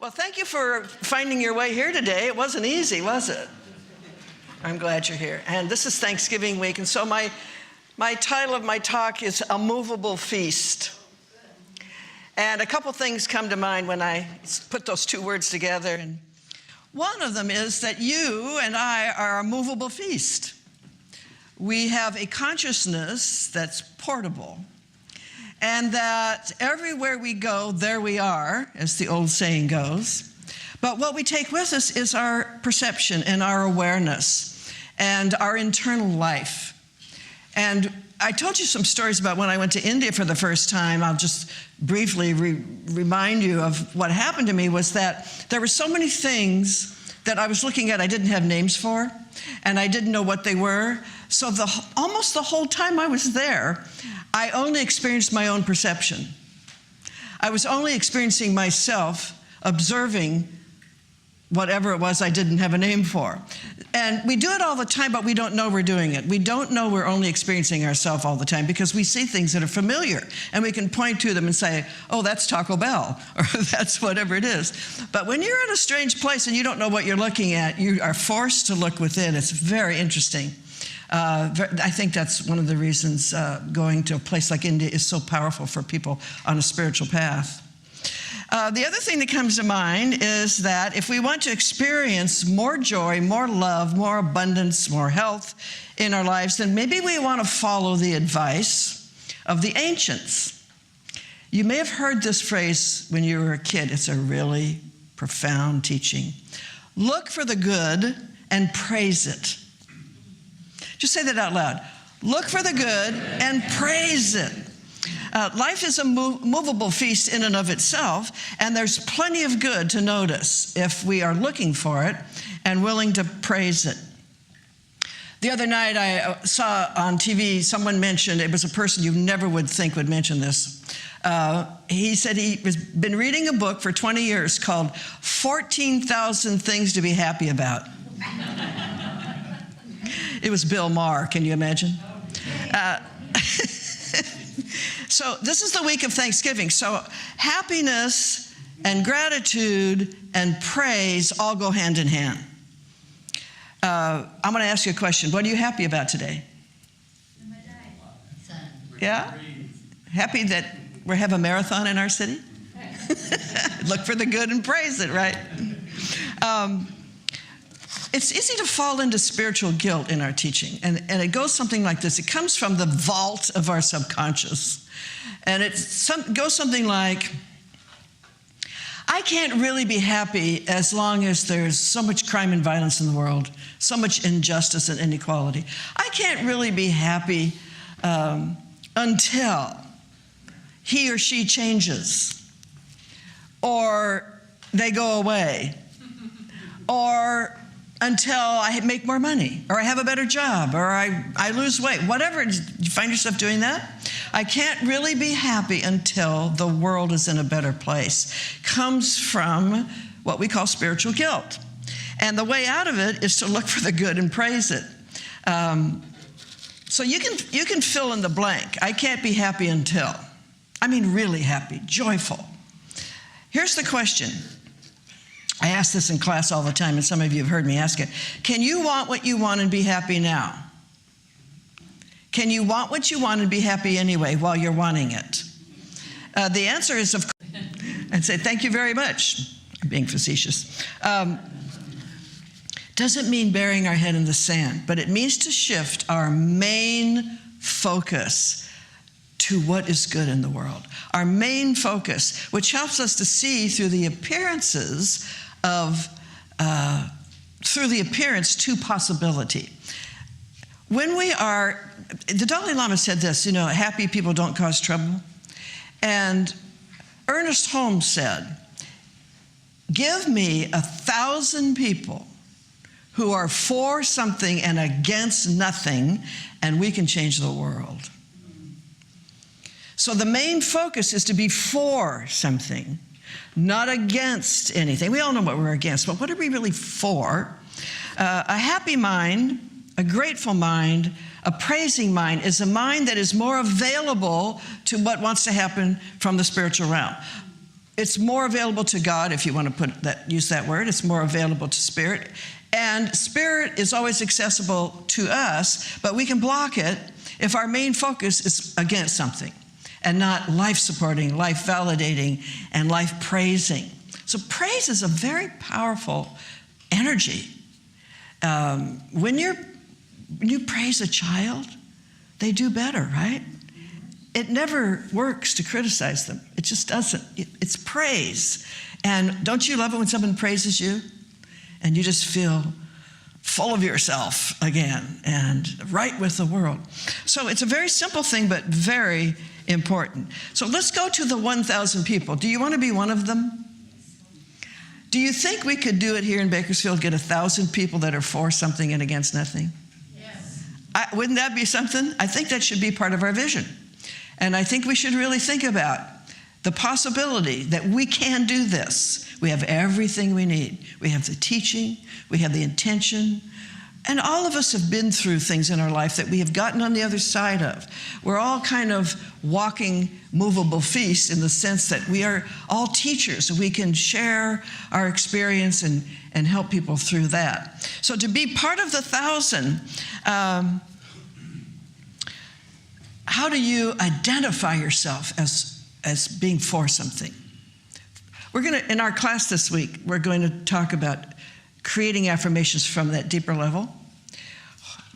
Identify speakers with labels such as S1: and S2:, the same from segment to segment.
S1: Well, thank you for finding your way here today. It wasn't easy, was it? I'm glad you're here. And this is Thanksgiving week, and so my title of my talk is A Movable Feast. And a couple things come to mind when I put those two words together. And one of them is that you and I are a movable feast. We have a consciousness that's portable. And that everywhere we go, there we are, as the old saying goes. But what we take with us is our perception and our awareness and our internal life. And I told you some stories about when I went to India for the first time. I'll just briefly remind you of what happened to me was that there were so many things that I was looking at I didn't have names for, and I didn't know what they were. So almost the whole time I was there, I only experienced my own perception. I was only experiencing myself, observing whatever it was I didn't have a name for. And we do it all the time, but we don't know we're doing it. We don't know we're only experiencing ourselves all the time because we see things that are familiar, and we can point to them and say, oh, that's Taco Bell, or that's whatever it is. But when you're in a strange place and you don't know what you're looking at, you are forced to look within. It's very interesting. I think that's one of the reasons going to a place like India is so powerful for people on a spiritual path. The other thing that comes to mind is that if we want to experience more joy, more love, more abundance, more health in our lives, then maybe we want to follow the advice of the ancients. You may have heard this phrase when you were a kid. It's a really profound teaching. Look for the good and praise it. Just say that out loud. Look for the good and praise it. Life is a movable feast in and of itself, and there's plenty of good to notice if we are looking for it and willing to praise it. The other night I saw on TV someone mentioned, it was a person you never would think would mention this. He said he's been reading a book for 20 years called 14,000 Things to Be Happy About. It was Bill Maher, can you imagine? So this is the week of Thanksgiving. So happiness and gratitude and praise all go hand in hand. I'm going to ask you a question. What are you happy about today? Yeah? Happy that we have a marathon in our city? Look for the good and praise it, right? It's easy to fall into spiritual guilt in our teaching, and it goes something like this. It comes from the vault of our subconscious, and it goes something like, I can't really be happy as long as there's so much crime and violence in the world, so much injustice and inequality. I can't really be happy until he or she changes, or they go away, or until I make more money, or I have a better job, or I lose weight, whatever. You find yourself doing that? I can't really be happy until the world is in a better place. Comes from what we call spiritual guilt. And the way out of it is to look for the good and praise it. So you can fill in the blank. I can't be happy until. I mean really happy, joyful. Here's the question. I ask this in class all the time, and some of you have heard me ask it. Can you want what you want and be happy now? Can you want what you want and be happy anyway while you're wanting it? The answer is, of course, and say, thank you very much. I'm being facetious. Doesn't mean burying our head in the sand, but it means to shift our main focus to what is good in the world. Our main focus, which helps us to see through the appearances through the appearance to possibility. When we are, the Dalai Lama said this, happy people don't cause trouble. And Ernest Holmes said, give me 1,000 people who are for something and against nothing, and we can change the world. So the main focus is to be for something, not against anything. We all know what we're against, but what are we really for? A happy mind, a grateful mind, a praising mind is a mind that is more available to what wants to happen from the spiritual realm. It's more available to God, if you want to use that word. It's more available to spirit. And spirit is always accessible to us, but we can block it if our main focus is against something and not life-supporting, life-validating, and life-praising. So praise is a very powerful energy. When you praise a child, they do better, right? It never works to criticize them. It just doesn't. It's praise. And don't you love it when someone praises you? And you just feel full of yourself again and right with the world. So it's a very simple thing, but very important. So let's go to the 1,000 people. Do you want to be one of them? Do you think we could do it here in Bakersfield, get 1,000 people that are for something and against nothing?
S2: Yes.
S1: Wouldn't that be something? I think that should be part of our vision. And I think we should really think about the possibility that we can do this. We have everything we need. We have the teaching, we have the intention, and all of us have been through things in our life that we have gotten on the other side of. We're all kind of walking movable feasts in the sense that we are all teachers. We can share our experience and help people through that. So to be part of the 1,000, how do you identify yourself as being for something? In our class this week, we're going to talk about creating affirmations from that deeper level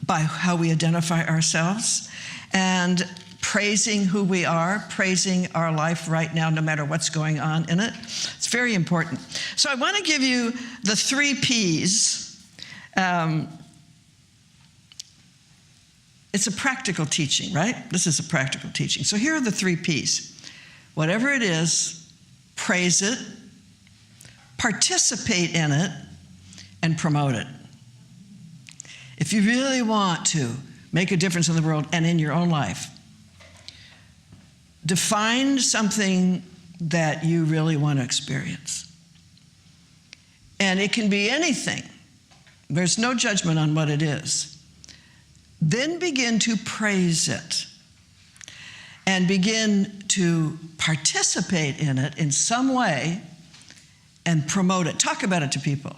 S1: by how we identify ourselves and praising who we are, praising our life right now, no matter what's going on in it. It's very important. So I want to give you the 3 Ps. It's a practical teaching, right? This is a practical teaching. So here are the 3 Ps. Whatever it is, praise it, participate in it, and promote it. If you really want to make a difference in the world and in your own life, define something that you really want to experience. And it can be anything. There's no judgment on what it is. Then begin to praise it and begin to participate in it in some way and promote it. Talk about it to people.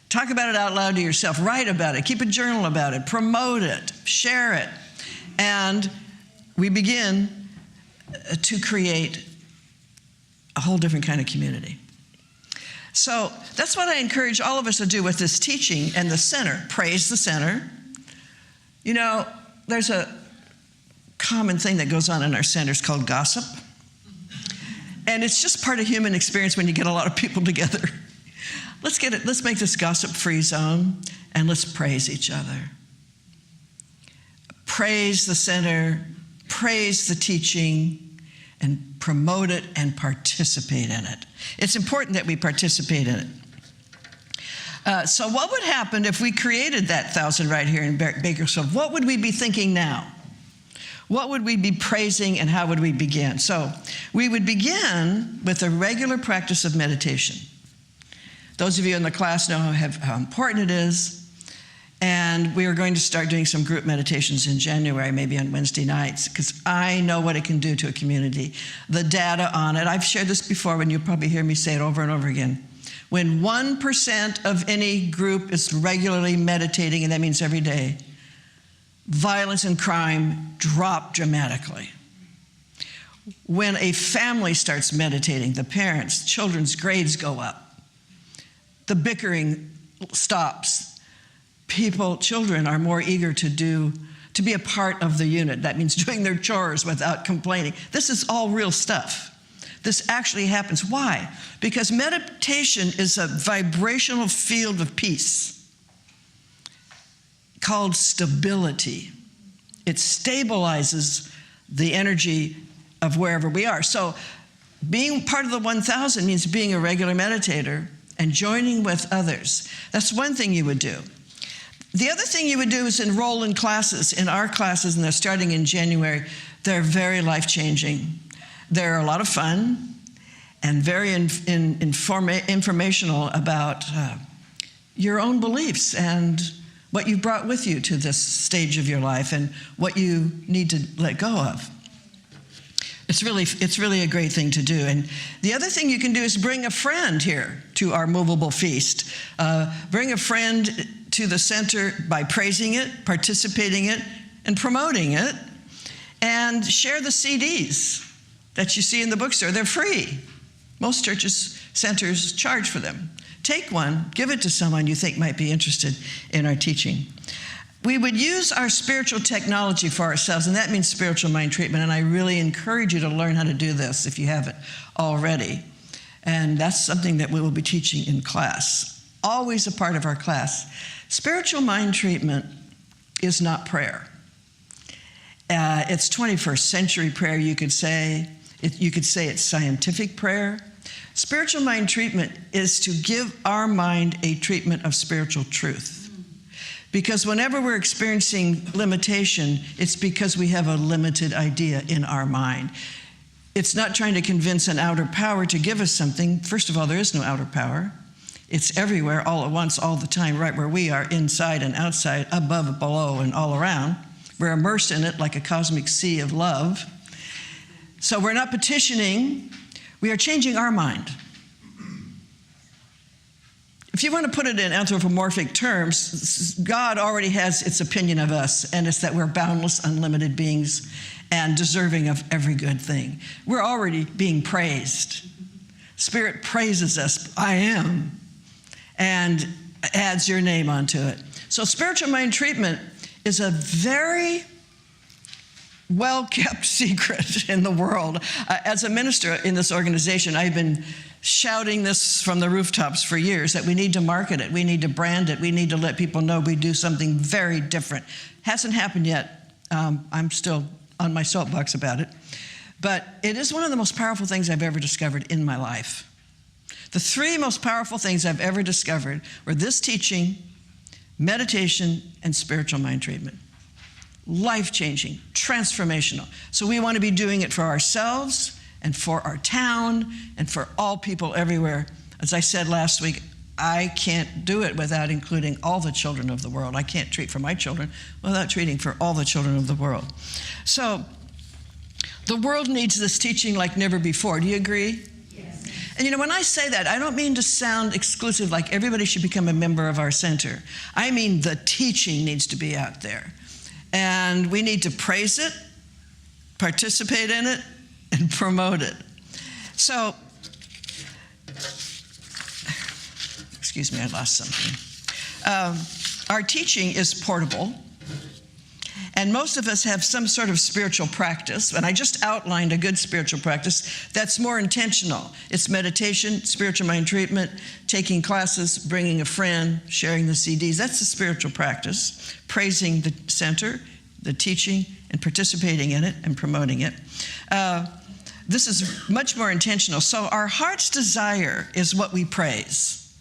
S1: Talk about it out loud to yourself. Write about it. Keep a journal about it. Promote it. Share it. And we begin to create a whole different kind of community. So that's what I encourage all of us to do with this teaching and the center. Praise the center. You know, there's a common thing that goes on in our centers called gossip. And it's just part of human experience when you get a lot of people together. Let's make this gossip-free zone, and let's praise each other. Praise the center, praise the teaching, and promote it and participate in it. It's important that we participate in it. So what would happen if we created that 1,000 right here in Bakersfield? What would we be thinking now? What would we be praising, and how would we begin? So we would begin with a regular practice of meditation. Those of you in the class know how important it is. And we are going to start doing some group meditations in January, maybe on Wednesday nights, because I know what it can do to a community. The data on it, I've shared this before, and you'll probably hear me say it over and over again. When 1% of any group is regularly meditating, and that means every day, violence and crime drop dramatically. When a family starts meditating, the parents, children's grades go up. The bickering stops. Children are more eager to be a part of the unit. That means doing their chores without complaining. This is all real stuff. This actually happens. Why? Because meditation is a vibrational field of peace called stability. It stabilizes the energy of wherever we are. So being part of the 1,000 means being a regular meditator and joining with others. That's one thing you would do. The other thing you would do is enroll in classes. In our classes, and they're starting in January, they're very life-changing. They're a lot of fun and very informational about your own beliefs and what you've brought with you to this stage of your life and what you need to let go of. It's really a great thing to do. And the other thing you can do is bring a friend here to our movable feast. Bring a friend to the center by praising it, participating in it, and promoting it. And share the CDs that you see in the bookstore. They're free. Most centers charge for them. Take one, give it to someone you think might be interested in our teaching. We would use our spiritual technology for ourselves, and that means spiritual mind treatment, and I really encourage you to learn how to do this if you haven't already. And that's something that we will be teaching in class, always a part of our class. Spiritual mind treatment is not prayer. It's 21st century prayer, you could say. You could say it's scientific prayer. Spiritual mind treatment is to give our mind a treatment of spiritual truth. Because whenever we're experiencing limitation, it's because we have a limited idea in our mind. It's not trying to convince an outer power to give us something. First of all, there is no outer power. It's everywhere, all at once, all the time, right where we are, inside and outside, above, below, and all around. We're immersed in it like a cosmic sea of love. So we're not petitioning. We are changing our mind. If you want to put it in anthropomorphic terms, God already has its opinion of us, and it's that we're boundless, unlimited beings and deserving of every good thing. We're already being praised. Spirit praises us, I am, and adds your name onto it. So spiritual mind treatment is a very well-kept secret in the world. As a minister in this organization, I've been shouting this from the rooftops for years, that we need to market it, we need to brand it, we need to let people know we do something very different. Hasn't happened yet. I'm still on my soapbox about it. But it is one of the most powerful things I've ever discovered in my life. The three most powerful things I've ever discovered were this teaching, meditation, and spiritual mind treatment. Life-changing, transformational. So we want to be doing it for ourselves and for our town and for all people everywhere. As I said last week, I can't do it without including all the children of the world. I can't treat for my children without treating for all the children of the world. So the world needs this teaching like never before. Do you agree? Yes. And you know, when I say that, I don't mean to sound exclusive, like everybody should become a member of our center. I mean the teaching needs to be out there. And we need to praise it, participate in it, and promote it. So, excuse me, I lost something. Our teaching is portable, and most of us have some sort of spiritual practice, and I just outlined a good spiritual practice that's more intentional. It's meditation, spiritual mind treatment, taking classes, bringing a friend, sharing the CDs. That's a spiritual practice. Praising the center, the teaching, and participating in it and promoting it. This is much more intentional. So our heart's desire is what we praise,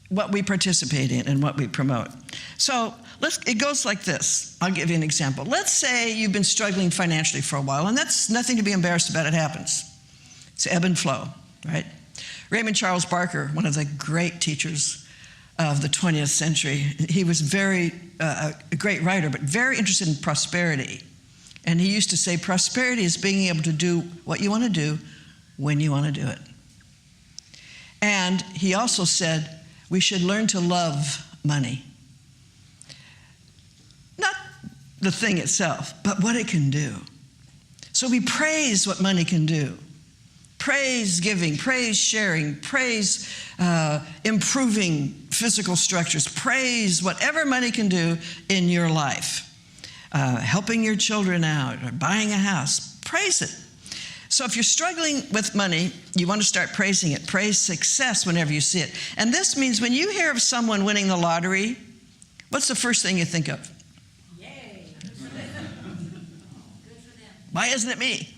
S1: what we participate in, and what we promote. So it goes like this. I'll give you an example. Let's say you've been struggling financially for a while, and that's nothing to be embarrassed about. It happens. It's ebb and flow, right? Raymond Charles Barker, one of the great teachers of the 20th century, he was a great writer, but very interested in prosperity. And he used to say, prosperity is being able to do what you want to do when you want to do it. And he also said, we should learn to love money. Not the thing itself, but what it can do. So we praise what money can do. Praise giving, praise sharing, praise improving physical structures, praise whatever money can do in your life. Helping your children out or buying a house, praise it. So if you're struggling with money, you want to start praising it. Praise success whenever you see it. And this means when you hear of someone winning the lottery, what's the first thing you think of? Yay. Good for them. Why isn't it me?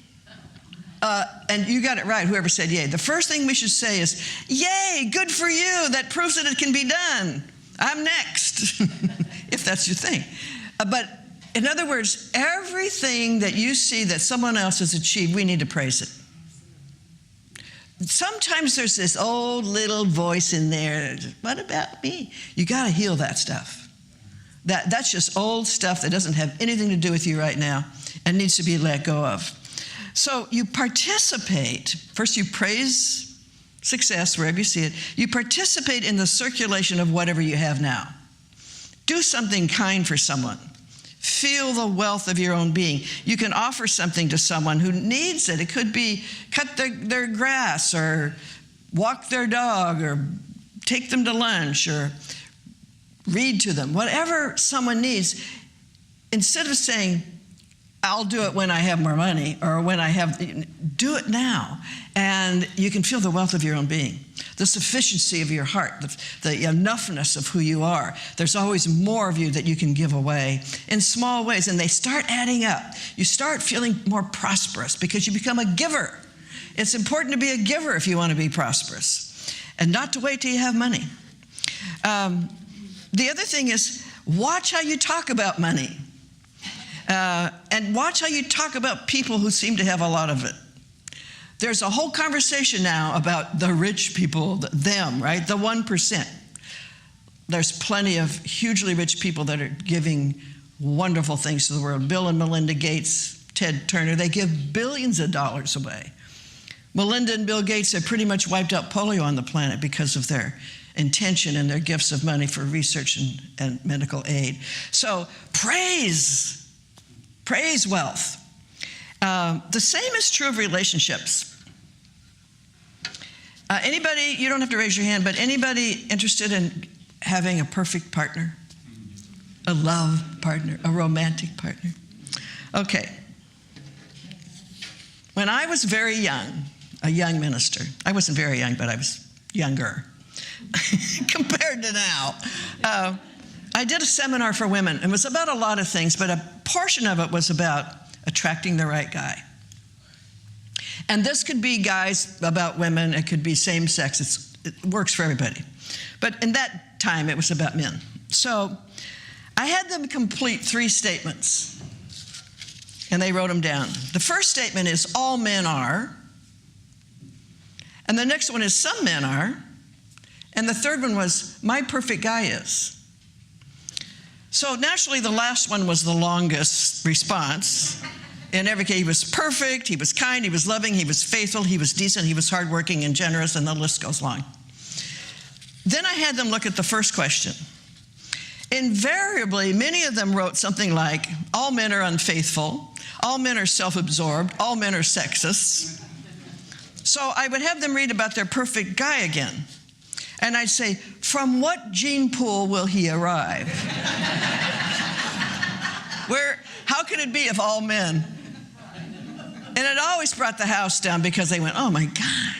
S1: And you got it right, whoever said yay. The first thing we should say is, yay, good for you. That proves that it can be done. I'm next, if that's your thing. But in other words, everything that you see that someone else has achieved, we need to praise it. Sometimes there's this old little voice in there, what about me? You got to heal that stuff. That's just old stuff that doesn't have anything to do with you right now. and needs to be let go of. So you participate. First, you praise success wherever you see it. You participate in the circulation of whatever you have now. Do something kind for someone. Feel the wealth of your own being. You can offer something to someone who needs it. It could be cut their grass, or walk their dog, or take them to lunch, or read to them. Whatever someone needs, instead of saying, I'll do it when I have more money, or when I have, do it now. And you can feel the wealth of your own being, the sufficiency of your heart, the enoughness of who you are. There's always more of you that you can give away in small ways, and they start adding up. You start feeling more prosperous because you become a giver. It's important to be a giver if you want to be prosperous, and not to wait till you have money. The other thing is, watch how you talk about money. And watch how you talk about people who seem to have a lot of it. There's a whole conversation now about the rich people, them, right? The 1%. There's plenty of hugely rich people that are giving wonderful things to the world. Bill and Melinda Gates, Ted Turner, they give billions of dollars away. Melinda and Bill Gates have pretty much wiped out polio on the planet because of their intention and their gifts of money for research and medical aid. So praise wealth. The same is true of relationships. Anybody, you don't have to raise your hand, but anybody interested in having a perfect partner? A love partner, a romantic partner? Okay. When I was very young, a young minister, I wasn't very young, but I was younger compared to now. I did a seminar for women. It was about a lot of things, but a portion of it was about attracting the right guy. And this could be guys about women. It could be same sex. It works for everybody. But in that time, it was about men. So I had them complete 3 statements, and they wrote them down. The first statement is, all men are. And the next one is, some men are. And the third one was, my perfect guy is. So naturally, the last one was the longest response. In every case, he was perfect, he was kind, he was loving, he was faithful, he was decent, he was hardworking and generous, and the list goes long. Then I had them look at the first question. Invariably, many of them wrote something like, all men are unfaithful, all men are self-absorbed, all men are sexist. So I would have them read about their perfect guy again. And I'd say, from what gene pool will he arrive? How could it be of all men? And it always brought the house down because they went, oh my God.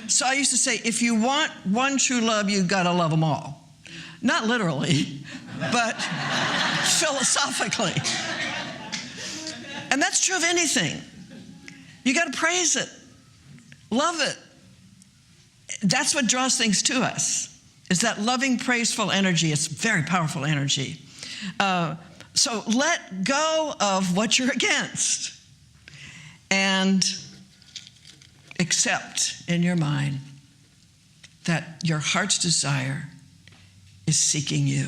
S1: So I used to say, if you want one true love, you've got to love them all. Not literally, but philosophically. And that's true of anything. You got to praise it, love it. That's what draws things to us, is that loving, praiseful energy. It's very powerful energy. So let go of what you're against and accept in your mind that your heart's desire is seeking you.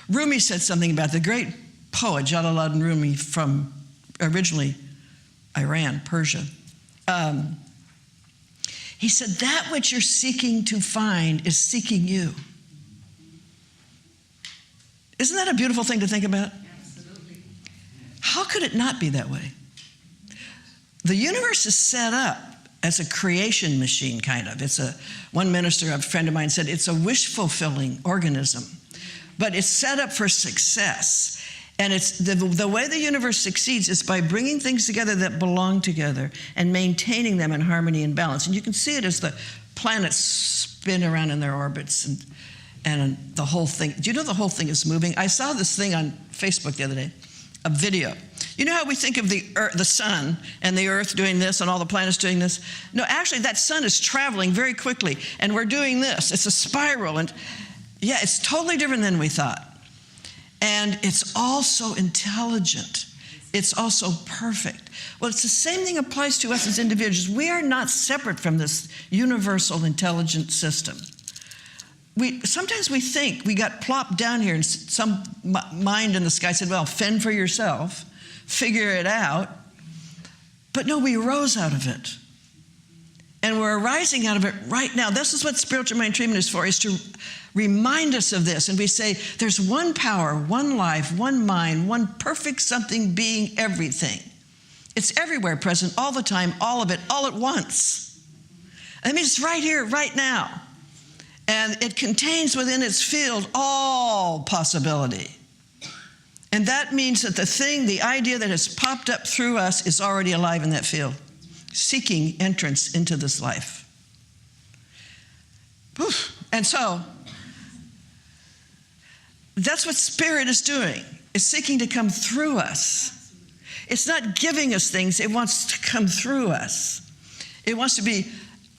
S1: Rumi said something about the great poet Jalaluddin Rumi from originally Iran, Persia. He said, that which you're seeking to find is seeking you. Isn't that a beautiful thing to think about?
S2: Absolutely.
S1: How could it not be that way? The universe is set up as a creation machine, kind of. One minister, a friend of mine, said it's a wish-fulfilling organism, but it's set up for success. And it's the way the universe succeeds is by bringing things together that belong together and maintaining them in harmony and balance. And you can see it as the planets spin around in their orbits and the whole thing. Do you know the whole thing is moving? I saw this thing on Facebook the other day, a video. You know how we think of the sun and the earth doing this and all the planets doing this? No, actually that sun is traveling very quickly and we're doing this. It's a spiral, and yeah, it's totally different than we thought. And it's also intelligent. It's also perfect. Well, it's the same thing applies to us as individuals. We are not separate from this universal intelligent system. Sometimes we think we got plopped down here and some mind in the sky said, well, fend for yourself, figure it out. But no, we rose out of it. And we're arising out of it right now. This is what spiritual mind treatment is for, is to remind us of this. And we say, there's one power, one life, one mind, one perfect something being everything. It's everywhere present, all the time, all of it, all at once. I mean, it's right here, right now. And it contains within its field all possibility. And that means that the idea that has popped up through us is already alive in that field, seeking entrance into this life. And so, that's what Spirit is doing. It's seeking to come through us. It's not giving us things. It wants to come through us. It wants to be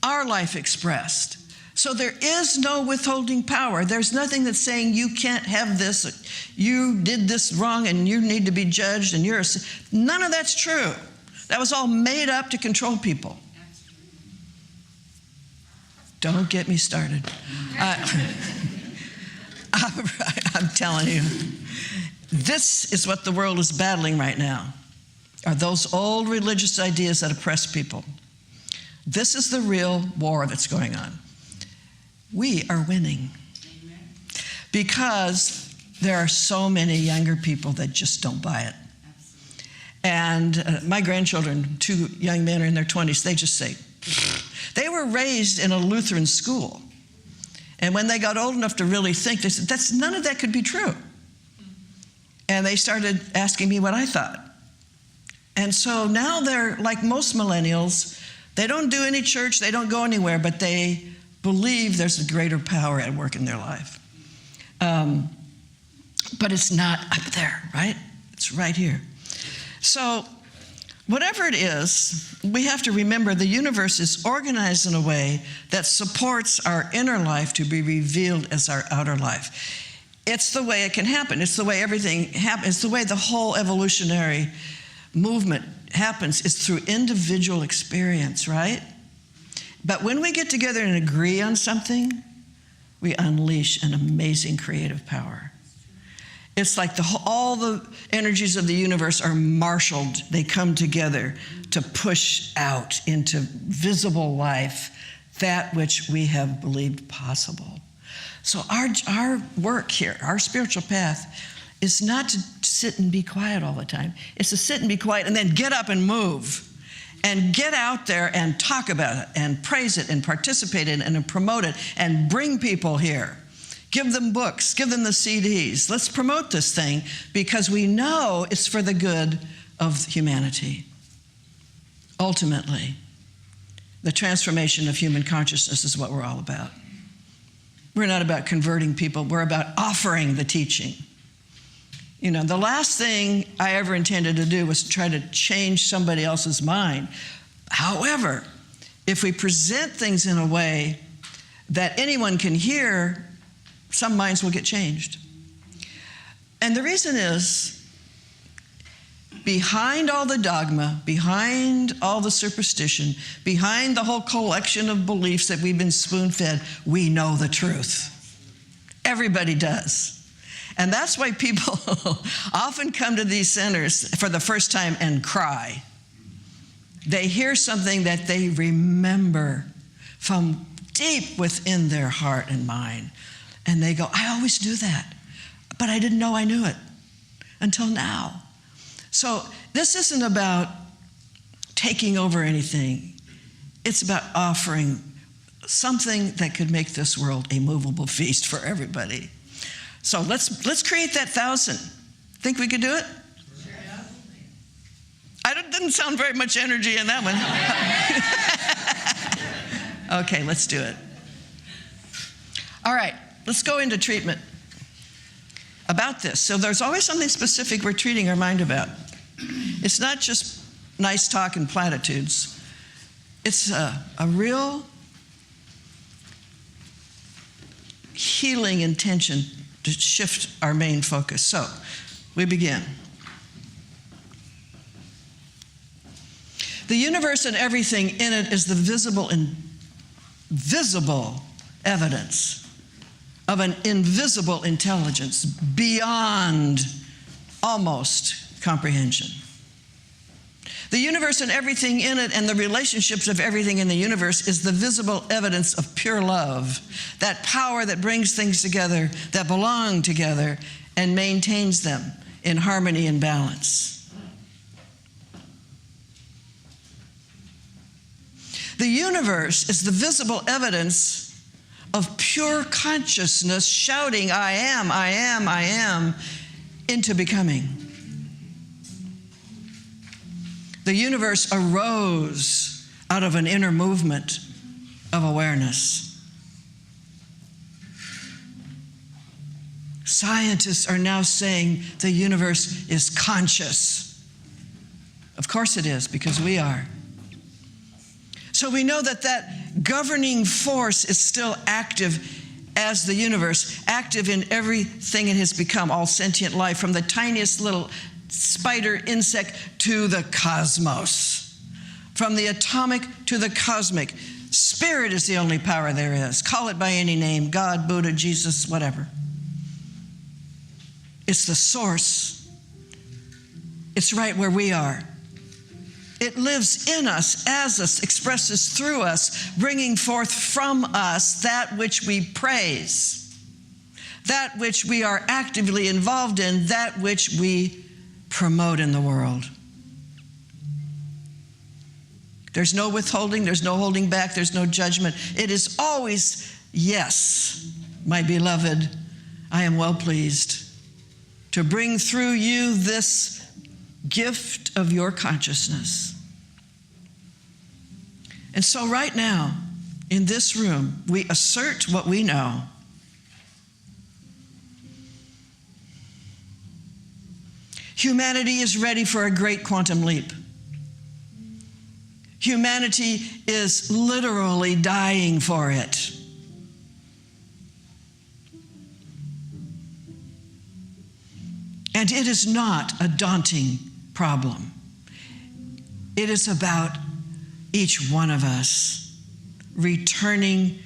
S1: our life expressed. So there is no withholding power. There's nothing that's saying you can't have this, you did this wrong and you need to be judged and you're none of that's true. That was all made up to control people. Don't get me started. I'm telling you, this is what the world is battling right now, are those old religious ideas that oppress people. This is the real war that's going on. We are winning because there are so many younger people that just don't buy it. And my grandchildren, 2 young men are in their 20s, they just say, they were raised in a Lutheran school. And when they got old enough to really think, they said, none of that could be true. And they started asking me what I thought. And so now they're like most millennials. They don't do any church, they don't go anywhere, but they believe there's a greater power at work in their life. But it's not up there, right? It's right here. So whatever it is, we have to remember the universe is organized in a way that supports our inner life to be revealed as our outer life. It's the way it can happen. It's the way everything happens. It's the way the whole evolutionary movement happens. It's through individual experience, right? But when we get together and agree on something, we unleash an amazing creative power. It's like all the energies of the universe are marshaled. They come together to push out into visible life that which we have believed possible. So our work here, our spiritual path, is not to sit and be quiet all the time. It's to sit and be quiet and then get up and move and get out there and talk about it and praise it and participate in it and promote it and bring people here. Give them books, give them the CDs. Let's promote this thing because we know it's for the good of humanity. Ultimately, the transformation of human consciousness is what we're all about. We're not about converting people, we're about offering the teaching. You know, the last thing I ever intended to do was try to change somebody else's mind. However, if we present things in a way that anyone can hear, some minds will get changed. And the reason is, behind all the dogma, behind all the superstition, behind the whole collection of beliefs that we've been spoon-fed, we know the truth. Everybody does. And that's why people often come to these centers for the first time and cry. They hear something that they remember from deep within their heart and mind. And they go, I always do that, but I didn't know I knew it until now. So this isn't about taking over anything. It's about offering something that could make this world a movable feast for everybody. So let's create that 1,000. Think we could do it? Didn't sound very much energy in that one. Okay, let's do it. All right, let's go into treatment about this. So there's always something specific we're treating our mind about. It's not just nice talk and platitudes. It's a real healing intention to shift our main focus. So we begin. The universe and everything in it is the visible and visible evidence of an invisible intelligence beyond almost comprehension. The universe and everything in it and the relationships of everything in the universe is the visible evidence of pure love, that power that brings things together, that belong together, and maintains them in harmony and balance. The universe is the visible evidence of pure consciousness shouting, I am, I am, I am, into becoming. The universe arose out of an inner movement of awareness. Scientists are now saying the universe is conscious. Of course it is, because we are. So we know that that governing force is still active as the universe, active in everything it has become, all sentient life, from the tiniest little spider insect to the cosmos, from the atomic to the cosmic. Spirit is the only power there is. Call it by any name, God, Buddha, Jesus, whatever. It's the source. It's right where we are. It lives in us, as us, expresses through us, bringing forth from us that which we praise, that which we are actively involved in, that which we promote in the world. There's no withholding, there's no holding back, there's no judgment. It is always, yes, my beloved, I am well pleased to bring through you this gift of your consciousness. And so right now, in this room, we assert what we know. Humanity is ready for a great quantum leap. Humanity is literally dying for it. And it is not a daunting problem. It is about each one of us returning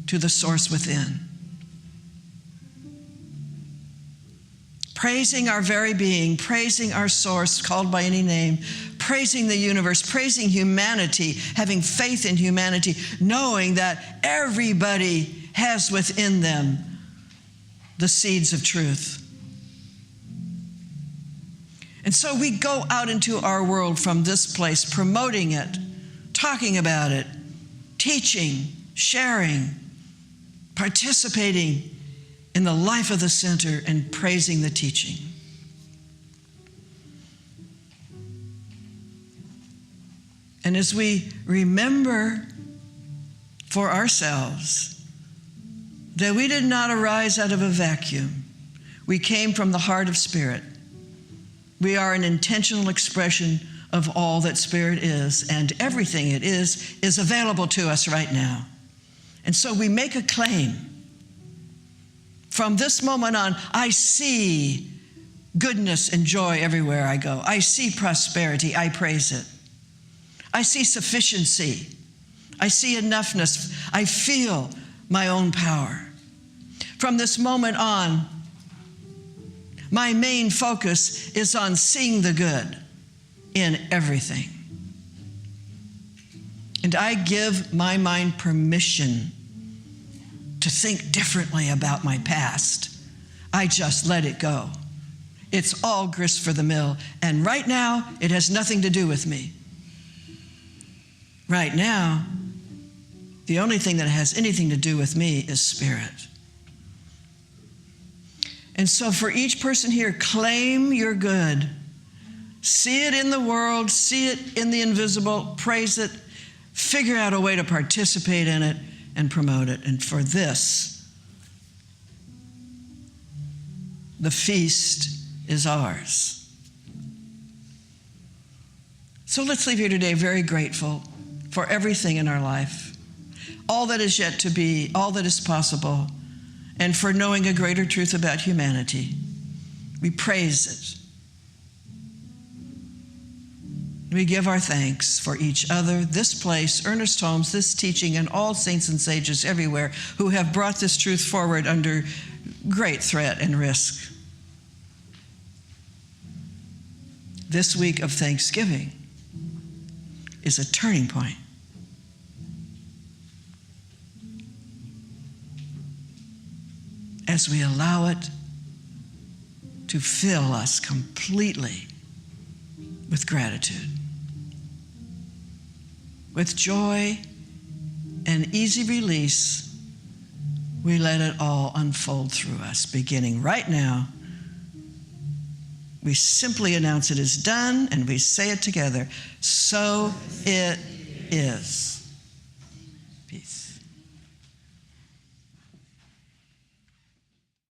S1: to the source within. Praising our very being, praising our source, called by any name, praising the universe, praising humanity, having faith in humanity, knowing that everybody has within them the seeds of truth. And so we go out into our world from this place, promoting it, talking about it, teaching, sharing, participating in the life of the center and praising the teaching. And as we remember for ourselves that we did not arise out of a vacuum, we came from the heart of Spirit. We are an intentional expression of all that Spirit is, and everything it is available to us right now. And so we make a claim. From this moment on, I see goodness and joy everywhere I go. I see prosperity, I praise it. I see sufficiency. I see enoughness. I feel my own power. From this moment on, my main focus is on seeing the good in everything. And I give my mind permission to think differently about my past. I just let it go. It's all grist for the mill. And right now, it has nothing to do with me. Right now, the only thing that has anything to do with me is Spirit. And so for each person here, claim your good. See it in the world, see it in the invisible, praise it, figure out a way to participate in it and promote it. And for this, the feast is ours. So let's leave here today very grateful for everything in our life, all that is yet to be, all that is possible, and for knowing a greater truth about humanity. We praise it. We give our thanks for each other, this place, Ernest Holmes, this teaching, and all saints and sages everywhere who have brought this truth forward under great threat and risk. This week of Thanksgiving, is a turning point. As we allow it to fill us completely with gratitude, with joy and easy release, we let it all unfold through us, beginning right now. We simply announce it is done, and we say it together, so it is.